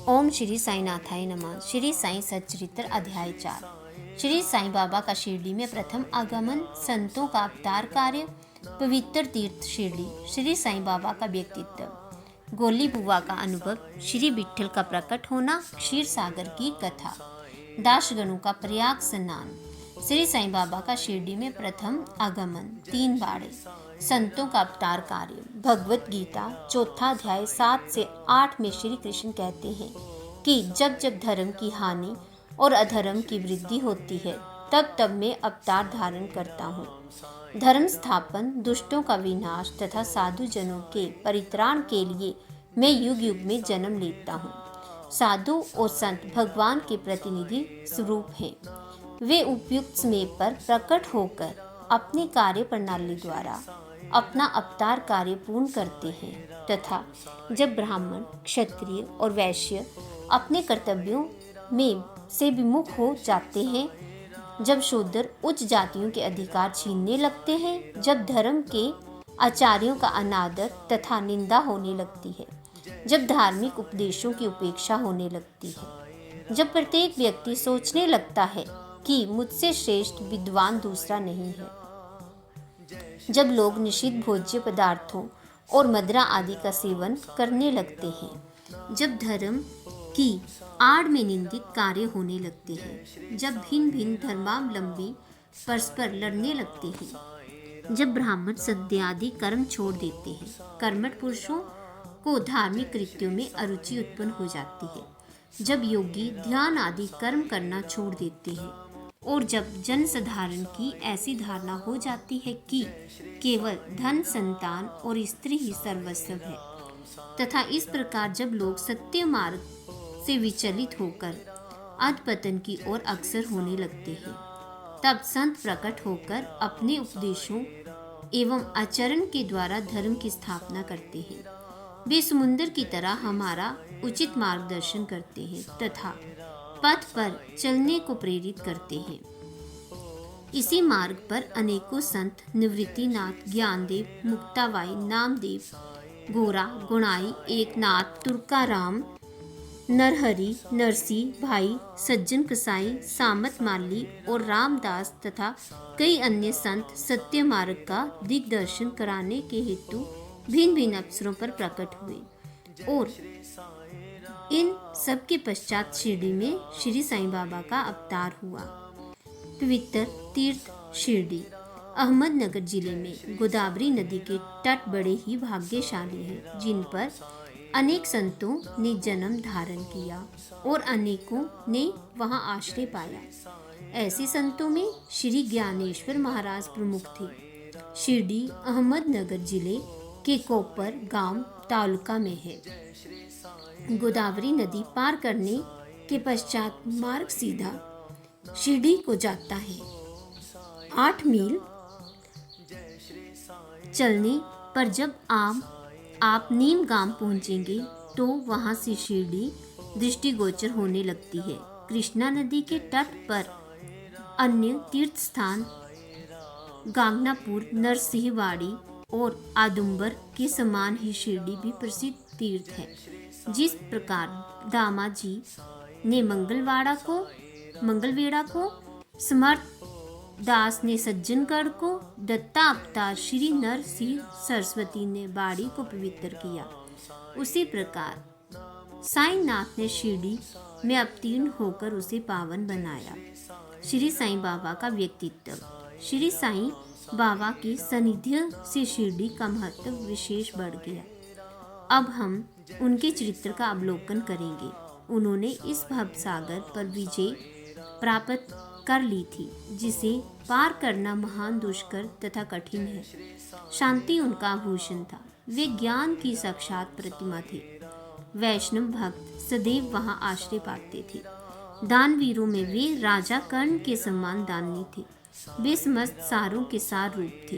ओम श्री साईनाथाय नमः। श्री साईं सच्चरित्र अध्याय 4। श्री साईं बाबा का शिरडी में प्रथम आगमन, संतों का अवतार कार्य, पवित्र तीर्थ शिरडी, श्री साईं बाबा का व्यक्तित्व, गोली बुआ का अनुभव, श्री विट्ठल का प्रकट होना, क्षीर सागर की कथा, दासगणों का प्रयाग स्नान, श्री साईं बाबा का शिरडी में प्रथम आगमन, 3 बाड़े, संतों का अवतार कार्य। भगवत गीता चौथा अध्याय 7 से 8 में श्री कृष्ण कहते हैं कि जब जब धर्म की हानि और अधर्म की वृद्धि होती है तब तब मैं अवतार धारण करता हूँ। धर्म स्थापन, दुष्टों का विनाश तथा साधु जनों के परित्राण के लिए मैं युग युग में जन्म लेता हूँ। साधु और संत भगवान के प्रतिनिधि स्वरूप हैं। वे उपयुक्त समय पर प्रकट होकर अपनी कार्य प्रणाली द्वारा अपना अवतार कार्य पूर्ण करते हैं तथा जब ब्राह्मण, क्षत्रिय और वैश्य अपने कर्तव्यों में से विमुख हो जाते हैं, जब शूद्र उच्च जातियों के अधिकार छीनने लगते हैं, जब धर्म के आचार्यों का अनादर तथा निंदा होने लगती है, जब धार्मिक उपदेशों की उपेक्षा होने लगती है, जब प्रत्येक व्यक्ति सोचने लगता है कि मुझसे श्रेष्ठ विद्वान दूसरा नहीं है, जब लोग निषिद्ध भोज्य पदार्थों और मदिरा आदि का सेवन करने लगते हैं, जब धर्म की आड़ में निंदित कार्य होने लगते हैं, जब भिन्न भिन्न धर्मावलंबी परस्पर लड़ने लगते हैं, जब ब्राह्मण सद्यादि कर्म छोड़ देते हैं, कर्मठ पुरुषों को धार्मिक कृत्यों में अरुचि उत्पन्न हो जाती है, जब योगी ध्यान आदि कर्म करना छोड़ देते हैं और जब जन साधारण की ऐसी धारणा हो जाती है कि केवल धन, संतान और स्त्री ही सर्वस्व है तथा इस प्रकार जब लोग सत्य मार्ग से विचलित होकर अधपतन की ओर अग्रसर होने लगते हैं, तब संत प्रकट होकर अपने उपदेशों एवं आचरण के द्वारा धर्म की स्थापना करते हैं। वे समुद्र की तरह हमारा उचित मार्गदर्शन करते हैं तथा पथ पर चलने को प्रेरित करते हैं। इसी मार्ग पर अनेकों संत निवृत्तिनाथ, ज्ञानदेव, मुक्ताबाई, नामदेव, गोरा, गुणाई, एकनाथ, तुर्काराम, नरहरि, नरसी, भाई सज्जन कसाई, सामत माली और रामदास तथा कई अन्य संत सत्य मार्ग का दिग्दर्शन कराने के हेतु भिन्न भिन्न अवसरों पर प्रकट हुए और इन सब के पश्चात शिरडी में श्री साईं बाबा का अवतार हुआ। पवित्र तीर्थ शिरडी अहमदनगर जिले में गोदावरी नदी के तट बड़े ही भाग्यशाली हैं, जिन पर अनेक संतों ने जन्म धारण किया और अनेकों ने वहां आश्रय पाया। ऐसे संतों में श्री ज्ञानेश्वर महाराज प्रमुख थे। शिरडी अहमदनगर जिले के कोपर गांव तालुका में है। गोदावरी नदी पार करने के पश्चात मार्ग सीधा शिरडी को जाता है। 8 मील चलने पर जब आप नीम गांव पहुंचेंगे तो वहां से शिरडी दृष्टिगोचर होने लगती है। कृष्णा नदी के तट पर अन्य तीर्थ स्थान गांगनापुर, नरसिंहवाड़ी और आदुम्बर के समान ही शिरडी भी प्रसिद्ध तीर्थ है। जिस प्रकार दामाजी ने मंगलवेड़ा को, समर्थ दास ने सज्जनगढ़ को, दत्ता अवतार श्री नरसिंह सरस्वती ने बाड़ी को पवित्र किया, उसी प्रकार साईंनाथ ने शिरडी में अवतीर्ण होकर उसे पावन बनाया। श्री साईं बाबा का व्यक्तित्व। श्री साईं बाबा के सानिध्य से शिरडी का महत्व विशेष बढ़ गया। अब हम उनके चरित्र का अवलोकन करेंगे। उन्होंने इस भवसागर पर विजय प्राप्त कर ली थी, जिसे पार करना महान दुष्कर तथा कठिन है। शांति उनका आभूषण था। वे ज्ञान की साक्षात प्रतिमा थे। वैष्णव भक्त सदैव वहां आश्रय पाते थे। दानवीरों में वे राजा कर्ण के समान दानी थे। वे समस्त सारों के सार रूप थे।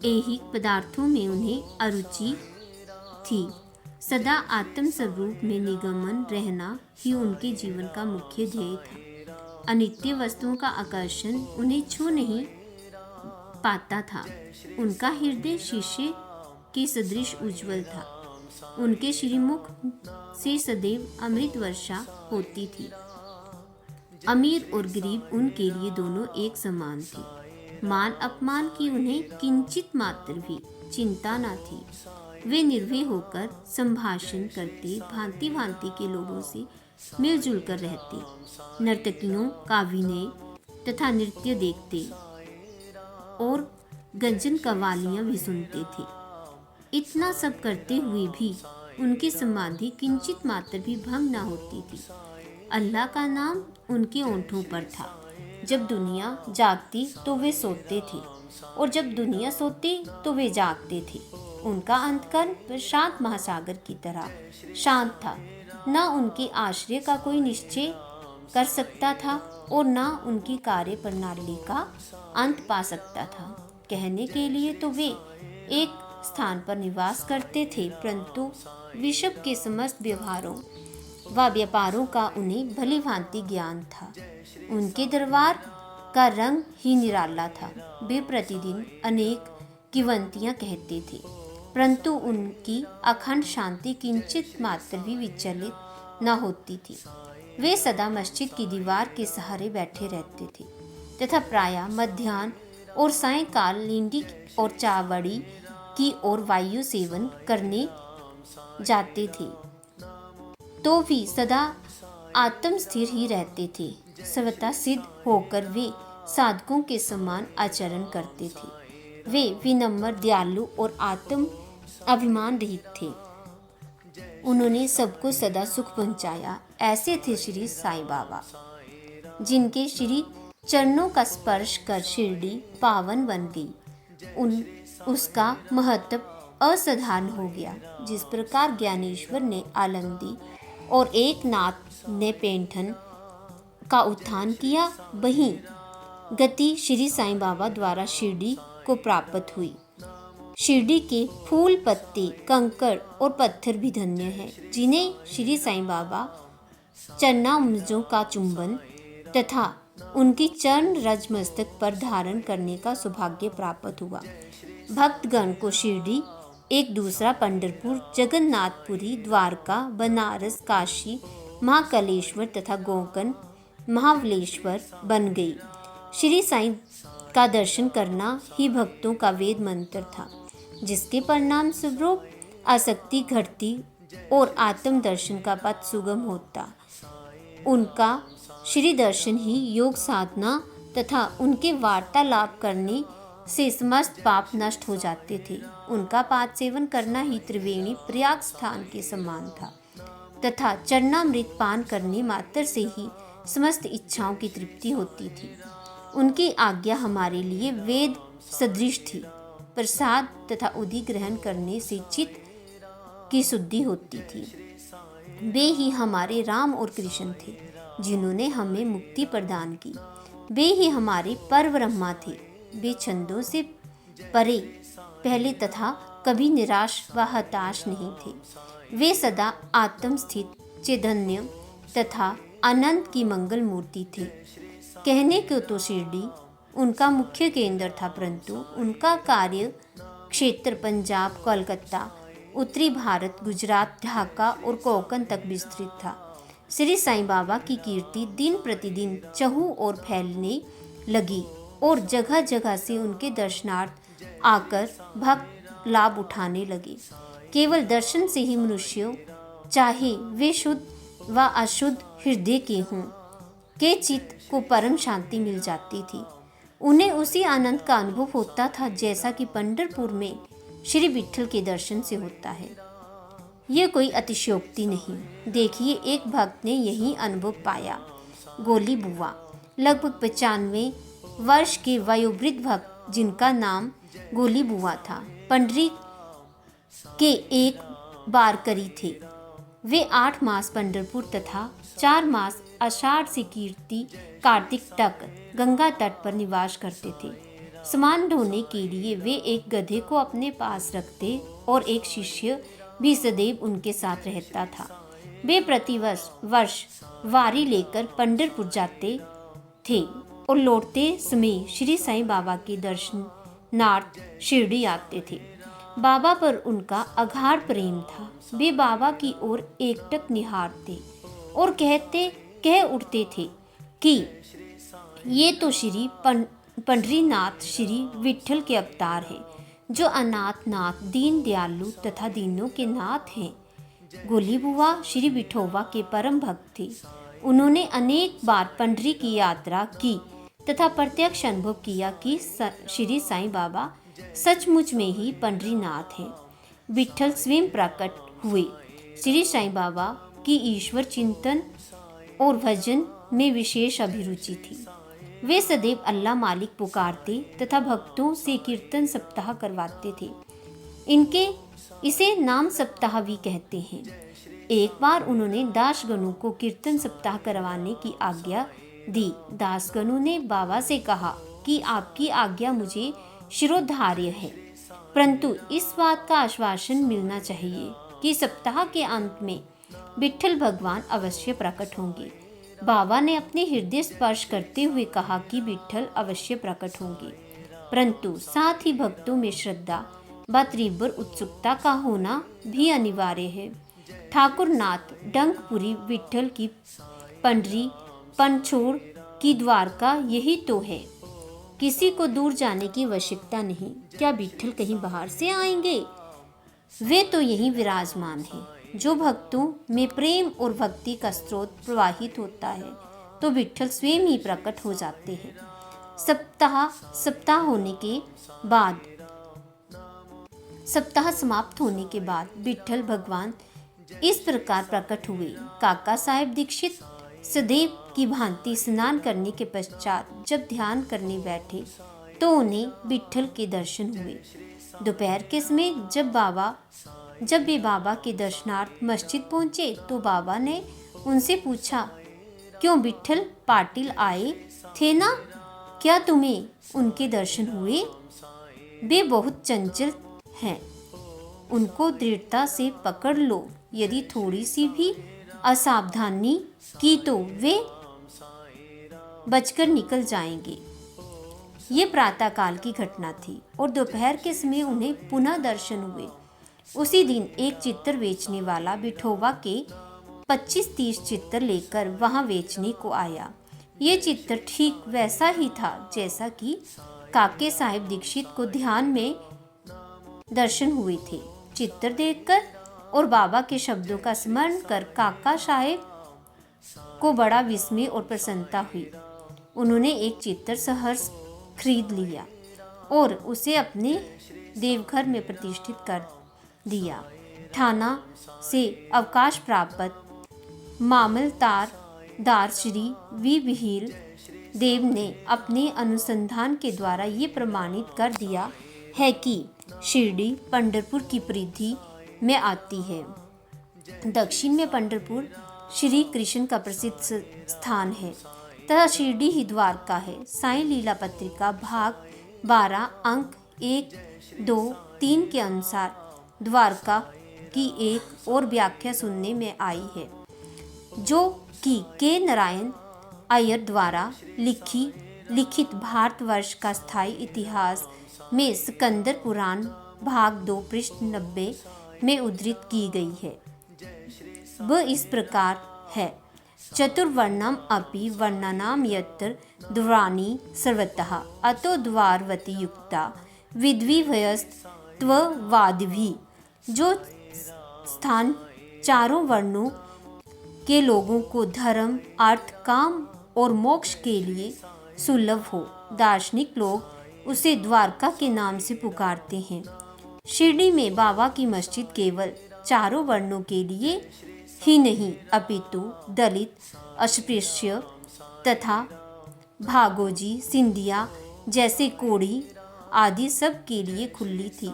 ऐहिक पदार्थों में उन्हें अरुचि थी। सदा आत्म स्वरूप में निगमन रहना ही उनके जीवन का मुख्य ध्येय था। अनित्य वस्तुओं का आकर्षण उन्हें छू नहीं पाता था। उनका हृदय शीशे के सदृश उज्जवल था। उनके श्रीमुख से सदैव अमृत वर्षा होती थी। अमीर और गरीब उनके लिए दोनों एक समान थे। मान अपमान की उन्हें किंचित मात्र भी चिंता न थी। वे निर्भय होकर संभाषण करते, भांति भांति के लोगों से मिलजुल कर रहते, नर्तकियों का विनय तथा नृत्य देखते और गजन कव्वालियां भी सुनते थे। इतना सब करते हुए भी उनकी समाधि किंचित मात्र भी भंग न होती थी। अल्लाह का नाम उनके ओंठों पर था। जब दुनिया जागती तो वे सोते थे और जब दुनिया सोती तो वे जागते थे। उनका अंतकरण प्रशांत महासागर की तरह शांत था। न उनके आश्रय का कोई निश्चय कर सकता था और न उनकी कार्य प्रणाली का अंत पा सकता था। कहने के लिए तो वे एक स्थान पर निवास करते थे, परंतु विश्व के समस्त व्यवहारों व व्यापारों का उन्हें भली भांति ज्ञान था। उनके दरबार का रंग ही निराला था। वे प्रतिदिन अनेक किंवदंतियां कहते थे, परंतु उनकी अखंड शांति किंचित मात्र भी विचलित न होती थी। वे सदा मस्जिद की दीवार के सहारे बैठे रहते थे तथा प्रायः मध्याह्न और सायंकाल लींडी और चावड़ी की ओर वायु सेवन करने जाते थे, तो भी सदा आत्मस्थिर ही रहते थे। स्वतः सिद्ध होकर वे साधकों के समान आचरण करते थे। वे विनम्र, दयालु और आत्म अभिमान रहित थे। उन्होंने सबको सदा सुख पहुंचाया। ऐसे थे श्री साईं बाबा, जिनके श्री चरणों का स्पर्श कर शिरडी पावन बन गई। उसका महत्व असाधारण हो गया। जिस प्रकार ज्ञानेश्वर ने आलमदी और एक नाथ ने पैठन का उत्थान किया, वहीं गति श्री साईं बाबा द्वारा शिरडी को प्राप्त हुई। शिरडी के फूल, पत्ते, कंकड़ और पत्थर भी धन्य हैं, जिन्हें श्री साईं बाबा चरणाम्बुजों का चुंबन तथा उनकी चरण रज मस्तक पर धारण करने का सौभाग्य प्राप्त हुआ। भक्तगण को शिरडी एक दूसरा पंढरपुर, जगन्नाथपुरी, द्वारका, बनारस, काशी, महाकालेश्वर तथा गोकर्ण महाबलेश्वर बन गई। श्री साईं का दर्शन करना ही भक्तों का वेद मंत्र था, जिसके परिणाम स्वरूप आसक्ति घटती और आत्म दर्शन का पथ सुगम होता। उनका श्री दर्शन ही योग साधना तथा उनके वार्तालाप करने से समस्त पाप नष्ट हो जाते थे। उनका पाद सेवन करना ही त्रिवेणी प्रयाग स्थान के समान था तथा चरणामृत पान करने मात्र से ही समस्त इच्छाओं की तृप्ति होती थी। उनकी आज्ञा हमारे लिए वेद सदृश थी। प्रसाद तथा उदी ग्रहण करने से चित्त की शुद्धि होती थी। वे ही हमारे राम और कृष्ण थे, जिन्होंने हमें मुक्ति प्रदान की। वे ही हमारे परब्रह्मा थे। वे छंदों से परे पहले तथा कभी निराश व हताश नहीं थे। वे सदा आत्मस्थित, चैतन्य तथा अनंत की मंगल मूर्ति थे। कहने को तो शिरडी उनका मुख्य केंद्र था, परंतु उनका कार्य क्षेत्र पंजाब, कोलकाता, उत्तरी भारत, गुजरात, ढाका और कोंकण तक विस्तृत था। श्री साईं बाबा की कीर्ति दिन प्रतिदिन चहु ओर फैलने लगी और जगह जगह से उनके दर्शनार्थ आकर भक्त लाभ उठाने लगे। केवल दर्शन से ही मनुष्यों, चाहे वे शुद्ध व अशुद्ध हृदय के हों, के चित्त को परम शांति मिल जाती थी। उन्हें उसी आनंद का अनुभव होता था जैसा कि पंढरपुर में श्री विट्ठल के दर्शन से होता है। यह कोई अतिशयोक्ति नहीं। देखिए, एक भक्त ने यही अनुभव पाया। गोली बुआ, लगभग 95 वर्ष के वयोवृद्ध भक्त, जिनका नाम गोली बुआ था, पंडरी के एक वारकरी थे। वे 8 मास पंढरपुर तथा 4 मास आषाढ़ से कार्तिक तक गंगा तट पर निवास करते थे। सामान ढोने के लिए वे एक गधे को अपने पास रखते और एक शिष्य भी सदैव उनके साथ रहता था। वे वर्ष वारी लेकर पंढरपुर जाते थे और लौटते समय श्री साईं बाबा के दर्शनार्थ शिरडी आते थे। बाबा पर उनका अगाध प्रेम था। वे बाबा की ओर एकटक निहारते और कह उठते थे कि ये तो श्री पंढरीनाथ श्री विठल के अवतार हैं, जो अनाथ नाथ दीन दयालु तथा दीनों के नाथ हैं। गोली बुआ श्री विठोबा के परम भक्त थे। उन्होंने अनेक बार पंढरी की यात्रा की तथा प्रत्यक्ष अनुभव किया कि श्री साईं बाबा सचमुच में ही पंढरीनाथ हैं। विठल स्वयं प्रकट हुए। श्री साईं बाबा की ईश्वर चिंतन और भजन में विशेष अभिरुचि थी। वे सदैव अल्लाह मालिक पुकारते तथा भक्तों से कीर्तन सप्ताह करवाते थे। इसे नाम सप्ताह भी कहते हैं। एक बार उन्होंने दासगणों को कीर्तन सप्ताह करवाने की आज्ञा दी। दासगणों ने बाबा से कहा कि आपकी आज्ञा मुझे शिरोधार्य है, परंतु इस बात का आश्वासन मिलना चाहिए कि सप्ताह के अंत में विठल भगवान अवश्य प्रकट होंगे। बाबा ने अपने हृदय स्पर्श करते हुए कहा कि विठल अवश्य प्रकट होंगे, परंतु साथ ही भक्तों में श्रद्धा व तीव्र उत्सुकता का होना भी अनिवार्य है। ठाकुरनाथ डंकपुरी विठल की पंढरी पनछोड़ की द्वारका यही तो है। किसी को दूर जाने की आवश्यकता नहीं। क्या विठल कहीं बाहर से आएंगे? वे तो यहीं विराजमान हैं। जो भक्तों में प्रेम और भक्ति का स्रोत प्रवाहित होता है तो विठल स्वयं ही प्रकट हो जाते हैं। सप्ताह समाप्त होने के बाद विठल भगवान इस प्रकार प्रकट हुए। काका साहेब दीक्षित सदैव की भांति स्नान करने के पश्चात जब ध्यान करने बैठे तो उन्हें विठल के दर्शन हुए। दोपहर के समय जब वे बाबा के दर्शनार्थ मस्जिद पहुंचे तो बाबा ने उनसे पूछा, क्यों विठल पाटिल आए थे ना? क्या तुम्हें उनके दर्शन हुए? वे बहुत चंचल हैं, उनको दृढ़ता से पकड़ लो। यदि थोड़ी सी भी असावधानी की तो वे बचकर निकल जाएंगे। ये प्रातःकाल की घटना थी और दोपहर के समय उन्हें पुनः दर्शन हुए। उसी दिन एक चित्र बेचने वाला विठोबा के 25-30 चित्र लेकर वहां बेचने को आया। ये चित्र ठीक वैसा ही था जैसा कि काके साहेब दीक्षित को ध्यान में दर्शन हुए थे। चित्र देखकर और बाबा के शब्दों का स्मरण कर काका साहेब को बड़ा विस्मय और प्रसन्नता हुई। उन्होंने एक चित्र सहर्ष खरीद लिया और उसे अपने देवघर में प्रतिष्ठित कर दिया। थाना से अवकाश प्राप्त मामलतदार श्री वी बिहिल देव ने अपने अनुसंधान के द्वारा ये प्रमाणित कर दिया है कि शिरडी पंढरपुर की परिधि में आती है। दक्षिण में पंढरपुर श्री कृष्ण का प्रसिद्ध स्थान है तथा शिरडी ही द्वारका है। साईं लीला पत्रिका भाग 12 अंक 1, 2, 3 के अनुसार द्वारका की एक और व्याख्या सुनने में आई है, जो कि के नारायण अय्यर द्वारा लिखित भारतवर्ष का स्थायी इतिहास में सिकंदर पुराण भाग 2 पृष्ठ 90 में उद्धृत की गई है। वह इस प्रकार है, चतुर्वर्णम अपि वर्णनाम यत्र द्वाराणि सर्वतः अतो द्वारवती युक्ता विद्विभयस्त्ववादिभिः। जो स्थान चारों वर्णों के लोगों को धर्म, अर्थ, काम और मोक्ष के लिए सुलभ हो, दार्शनिक लोग उसे द्वारका के नाम से पुकारते हैं। शिरडी में बाबा की मस्जिद केवल चारों वर्णों के लिए ही नहीं अपितु दलित, अस्पृश्य तथा भागोजी, सिंधिया जैसे कोड़ी आदि सब के लिए खुली थी।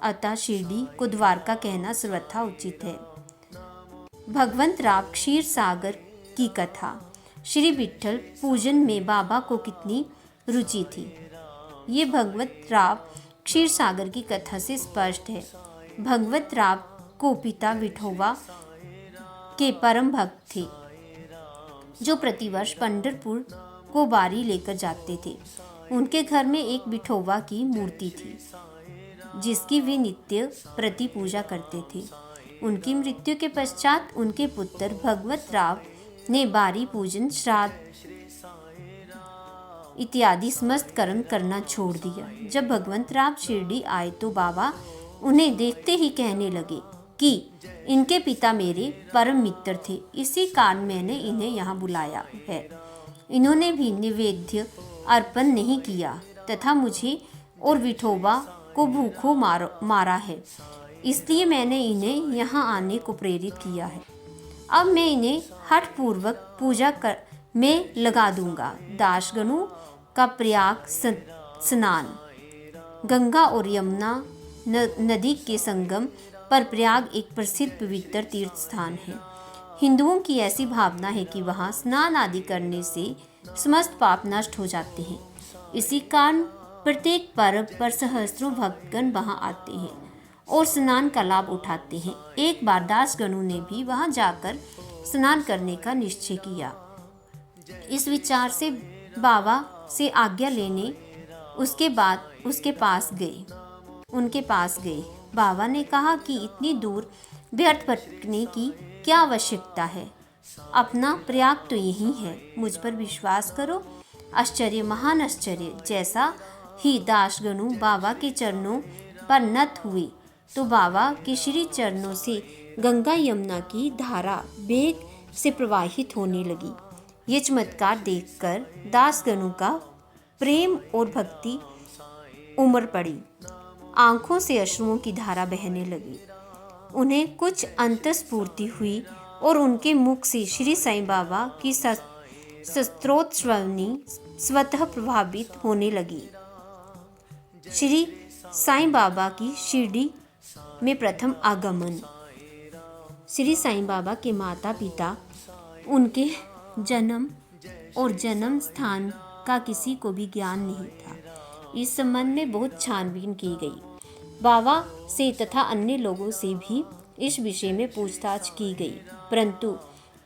अतः शिरडी को द्वारका कहना सर्वथा उचित है। भगवंत राव क्षीर सागर की कथा। श्री विठल पूजन में बाबा को कितनी रुचि थी, ये भगवत राव क्षीर सागर की कथा से स्पष्ट है। भगवत राव को पिता विठोबा के परम भक्त थे, जो प्रतिवर्ष पंढरपुर को बारी लेकर जाते थे। उनके घर में एक विठोबा की मूर्ति थी। जिसकी वे नित्य प्रति पूजा करते थे। उनकी मृत्यु के पश्चात उनके पुत्र भगवत राव ने बारी पूजन, श्राद्ध इत्यादि समस्त कर्म करना छोड़ दिया। जब भगवंत राव शिरडी आए तो बाबा उन्हें देखते ही कहने लगे कि इनके पिता मेरे परम मित्र थे, इसी कारण मैंने इन्हें यहाँ बुलाया है। इन्होंने भी निवेद्य अर्पण नहीं किया तथा मुझे और विठोबा को भूखों मारा है, इसलिए मैंने इन्हें यहाँ आने को प्रेरित किया है। अब मैं इन्हें हठपूर्वक पूजा में लगा दूंगा। दासगणों का प्रयाग स्नान, गंगा और यमुना नदी के संगम पर प्रयाग एक प्रसिद्ध पवित्र तीर्थ स्थान है। हिंदुओं की ऐसी भावना है कि वहाँ स्नान आदि करने से समस्त पाप नष्ट हो जाते हैं। इसी कारण प्रत्येक पर्व पर सहस्त्रों भक्तगण वहाँ आते हैं और स्नान का लाभ उठाते हैं। एक बार दासगणों ने भी वहाँ जाकर स्नान करने का निश्चय किया। इस विचार से बाबा से आज्ञा लेने उनके पास गए। बाबा ने कहा कि इतनी दूर व्यर्थ भटकने की क्या आवश्यकता है, अपना प्रयाग तो यही है, मुझ पर विश्वास करो। आश्चर्य, महान आश्चर्य। जैसा ही दासगणों बाबा के चरणों पर नत हुए तो बाबा के श्री चरणों से गंगा यमुना की धारा वेग से प्रवाहित होने लगी। ये चमत्कार देखकर दासगणों का प्रेम और भक्ति उमड़ पड़ी। आंखों से अश्रुओं की धारा बहने लगी। उन्हें कुछ अंतस्फूर्ति हुई और उनके मुख से श्री साईं बाबा की स्तोत्रध्वनि स्वतः प्रभावित होने लगी। श्री साईं बाबा की शिरडी में प्रथम आगमन। श्री साईं बाबा के माता पिता, उनके जन्म और जन्म स्थान का किसी को भी ज्ञान नहीं था। इस संबंध में बहुत छानबीन की गई। बाबा से तथा अन्य लोगों से भी इस विषय में पूछताछ की गई, परंतु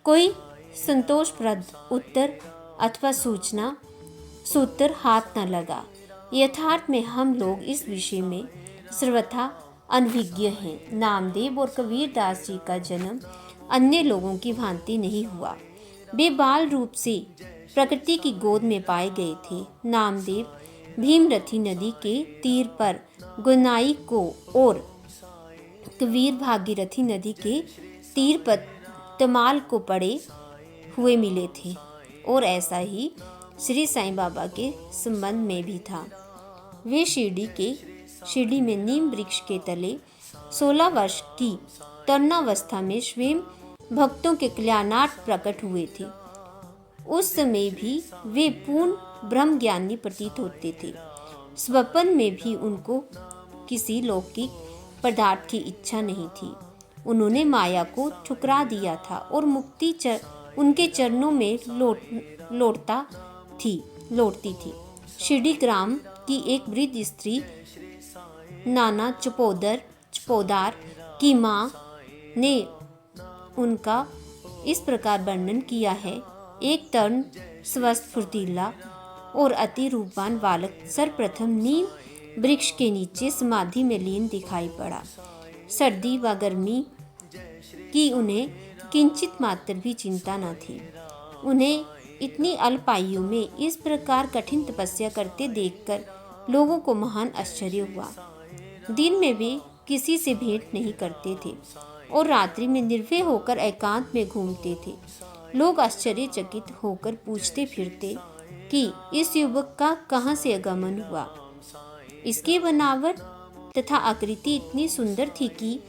कोई संतोषप्रद उत्तर अथवा सूत्र हाथ न लगा। यथार्थ में हम लोग इस विषय में सर्वथा अनभिज्ञ हैं। नामदेव और कबीर दास जी का जन्म अन्य लोगों की भांति नहीं हुआ। वे बाल रूप से प्रकृति की गोद में पाए गए थे। नामदेव भीमरथी नदी के तीर पर गुनाई को और कबीर भागीरथी नदी के तीर पर तमाल को पड़े हुए मिले थे, और ऐसा ही श्री साईं बाबा के संबंध में भी था। वे शिरडी में नीम वृक्ष के तले 16 वर्ष की तरुणावस्था में स्वयं भक्तों के कल्याणार्थ प्रकट हुए थे। उस समय भी वे पूर्ण ब्रह्म ज्ञानी प्रतीत होते थे। स्वप्न में भी उनको किसी लौकिक पदार्थ की इच्छा नहीं थी। उन्होंने माया को ठुकरा दिया था और मुक्ति उनके चरणों में लौटती थी। शिरडी ग्राम की एक वृद्ध स्त्री नाना चपोदार की माँ ने उनका इस प्रकार वर्णन किया है। एक तरुण, स्वस्थ, फुर्तीला और अति रूपवान बालक सर्वप्रथम नीम वृक्ष के नीचे समाधि में लीन दिखाई पड़ा। सर्दी व गर्मी की उन्हें किंचित मात्र भी चिंता न थी। उन्हें इतनी अल्प आयु में इस प्रकार कठिन तपस्या करते देखकर लोगों को महान आश्चर्य हुआ। दिन में वे किसी से भेंट नहीं करते थे और रात्रि में निर्भय होकर एकांत में घूमते थे। लोग आश्चर्यचकित होकर पूछते फिरते कि इस युवक का कहाँ से आगमन हुआ। इसकी बनावट तथा आकृति इतनी सुंदर थी कि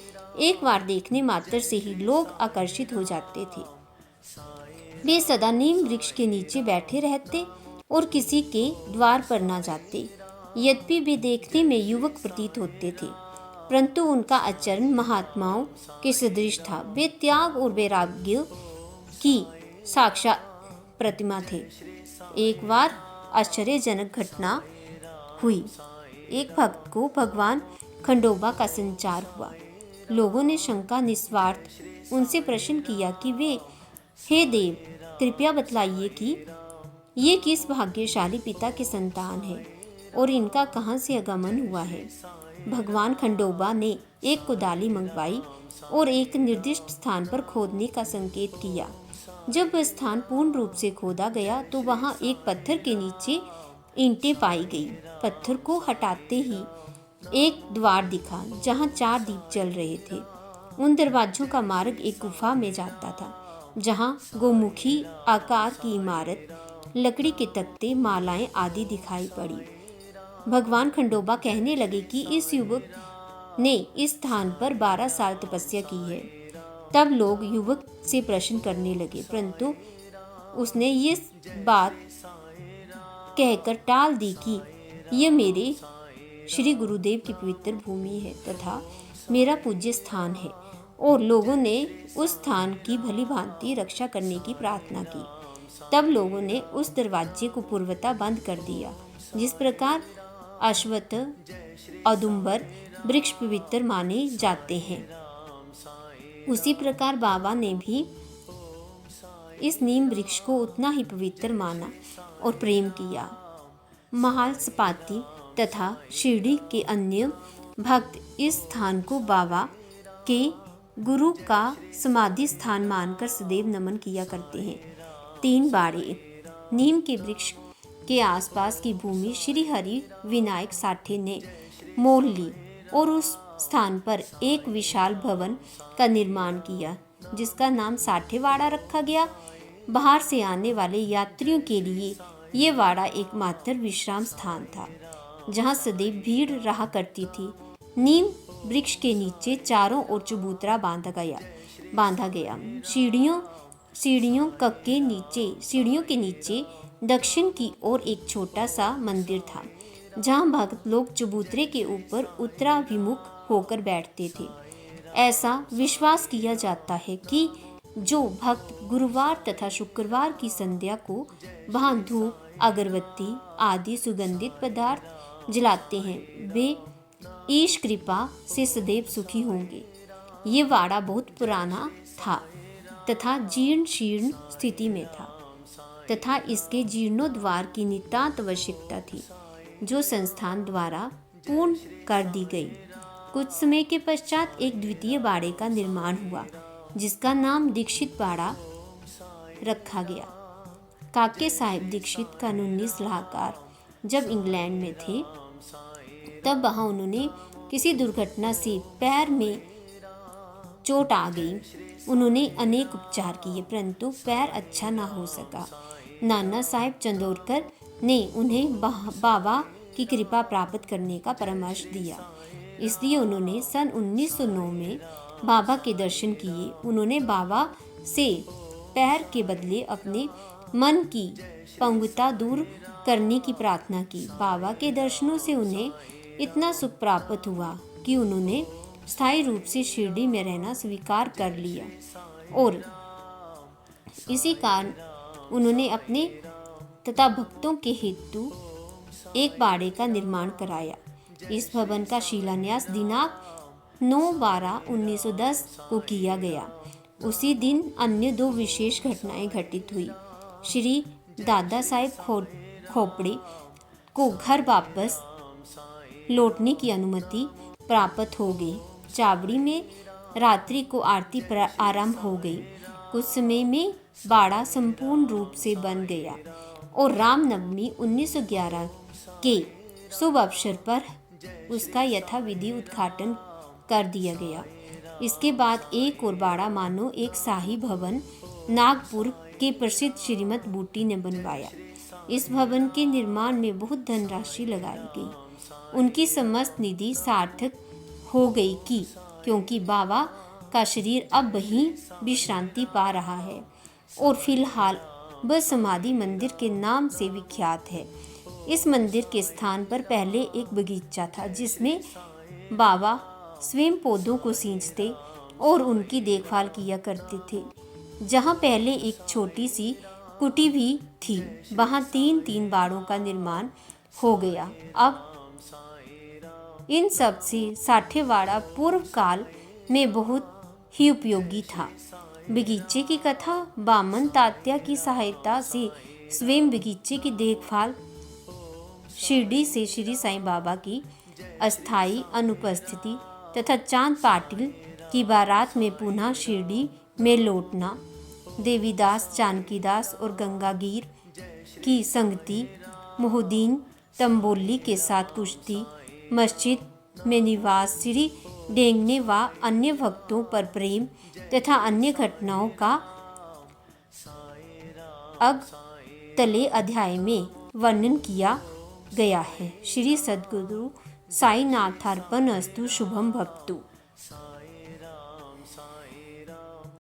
एक बार देखने मात्र से ही लोग आकर्षित हो जाते थे। वे सदा नीम वृक्ष के नीचे बैठे रहते और किसी के द्वार पर न जाते। यद्यपि वे देखने में युवक प्रतीत होते थे, परंतु उनका आचरण महात्माओं के सदृश था। वे त्याग और वैराग्य की साक्षात प्रतिमा थे। एक बार आश्चर्यजनक घटना हुई। एक भक्त को भगवान खंडोबा का संचार हुआ। लोगों ने शंका निस्वार्थ उनसे प्रश्न किया कि वे, हे देव, कृपया बतलाइए कि ये किस भाग्यशाली पिता की संतान है और इनका कहाँ से आगमन हुआ है। भगवान खंडोबा ने एक कुदाली मंगवाई और एक निर्दिष्ट स्थान पर खोदने का संकेत किया। जब वह स्थान पूर्ण रूप से खोदा गया तो वहां एक पत्थर के नीचे ईंटें पाई गई। पत्थर को हटाते ही एक द्वार दिखा जहां 4 दीप जल रहे थे। उन दरवाजों का मार्ग एक गुफा में जाता था, जहां गोमुखी आकार की इमारत, लकड़ी के तख्ते, मालाएं आदि दिखाई पड़ी। भगवान खंडोबा कहने लगे कि इस युवक ने इस स्थान पर 12 साल तपस्या की है। तब लोग युवक से प्रश्न करने लगे, परंतु उसने ये बात कहकर टाल दी कि यह मेरे श्री गुरुदेव की पवित्र भूमि है तथा मेरा पूज्य स्थान है, और लोगों ने उस स्थान की भली भांति रक्षा करने की प्रार्थना की। तब लोगों ने उस दरवाजे को पूर्वतः बंद कर दिया। जिस प्रकार अश्वत्थ, औदुंबर वृक्ष पवित्र माने जाते हैं, उसी प्रकार बाबा ने भी इस नीम वृक्ष को उतना ही पवित्र माना और प्रेम किया। महालसपाती तथा शिरडी के अन्य भक्त इस स्थान को बाबा के गुरु का समाधि स्थान मानकर सदैव नमन किया करते हैं। 3 बाड़े। नीम के वृक्ष के आसपास की भूमि श्री हरि विनायक साठे ने मोल ली और उस स्थान पर एक विशाल भवन का निर्माण किया, जिसका नाम साठेवाड़ा रखा गया। बाहर से आने वाले यात्रियों के लिए ये वाड़ा एकमात्र विश्राम स्थान था, जहाँ सदैव भीड़ रहा करती थी। नीम वृक्ष के नीचे चारों ओर चबूतरा बांधा गया। सीढ़ियों के नीचे दक्षिण की ओर एक छोटा सा मंदिर था, जहाँ भक्त लोग चबूतरे के ऊपर उत्तराभिमुख होकर बैठते थे। ऐसा विश्वास किया जाता है कि जो भक्त गुरुवार तथा शुक्रवार की संध्या को वहाँ धूप, अगरबत्ती आदि सुगंधित पदार्थ जलाते हैं, वे ईश कृपा से सदैव सुखी होंगे। ये वाड़ा बहुत पुराना था तथा जीर्ण शीर्ण स्थिति में था तथा इसके जीर्णोद्धार की नितांत आवश्यकता थी, जो संस्थान द्वारा पूर्ण कर दी गई। कुछ समय के पश्चात एक द्वितीय बाड़े का निर्माण हुआ, जिसका नाम दीक्षित बाड़ा रखा गया। काके साहिब दीक्षित कानूनी सलाहकार जब इंग्लैंड में थे, तब वहाँ उन्होंने किसी दुर्घटना से पैर में चोट आ गई। उन्होंने अनेक उपचार किए, परंतु पैर अच्छा ना हो सका। नाना साहिब चंदोरकर ने उन्हें बाबा की कृपा प्राप्त करने का परामर्श दिया, इसलिए उन्होंने सन 1909 में बाबा के दर्शन किए। उन्होंने बाबा से पैर के बदले अपने मन की पंगुता दूर करने की प्रार्थना की। बाबा के दर्शनों से उन्हें इतना सुख प्राप्त हुआ कि उन्होंने स्थायी रूप से शिरडी में रहना स्वीकार कर लिया, और इसी कारण उन्होंने अपने तथा भक्तों के हेतु एक बाड़े का निर्माण कराया। इस भवन का शिलान्यास दिनांक 9/12/1910 को किया गया। उसी दिन अन्य 2 विशेष घटनाएं घटित हुई। श्री दादा साहेब खोपड़े को घर वापस लौटने की अनुमति प्राप्त हो गई। चावड़ी में रात्रि को आरती आरंभ हो गई। कुछ समय में बाड़ा संपूर्ण रूप से बन गया और रामनवमी 1911 के शुभ अवसर पर उसका यथाविधि उद्घाटन कर दिया गया। इसके बाद एक और बाड़ा मानो एक शाही भवन नागपुर के प्रसिद्ध श्रीमती बूटी ने बनवाया। इस भवन के निर्माण में बहुत धनराशि लगाई गई। उनकी समस्त निधि सार्थक हो गई क्योंकि बाबा का शरीर अब वहीं विश्रांति पा रहा है और फिलहाल वह समाधि मंदिर के नाम से विख्यात है। इस मंदिर के स्थान पर पहले एक बगीचा था, जिसमें बाबा स्वयं पौधों को सींचते और उनकी देखभाल किया करते थे। जहाँ पहले एक छोटी सी कुटी भी थी, वहाँ 3-3 बाड़ों का निर्माण हो गया। अब इन सब से साठेवाड़ा पूर्व काल में बहुत ही उपयोगी था। बगीचे की कथा बामन तात्या की सहायता से स्वयं बगीचे की देखभाल शिरडी से श्री साईं बाबा की अस्थायी अनुपस्थिति तथा चांद पाटिल की बारात में पुनः शिरडी में लौटना, देवीदास, जानकीदास और गंगागीर की संगति, मोहुद्दीन तंबोली के साथ कुश्ती, मस्जिद में निवास, श्री डेंगने व अन्य भक्तों पर प्रेम तथा अन्य घटनाओं का अगले अध्याय में वर्णन किया गया है। श्री सद्गुरु साईनाथार्पणमस्तु। शुभम भवतु।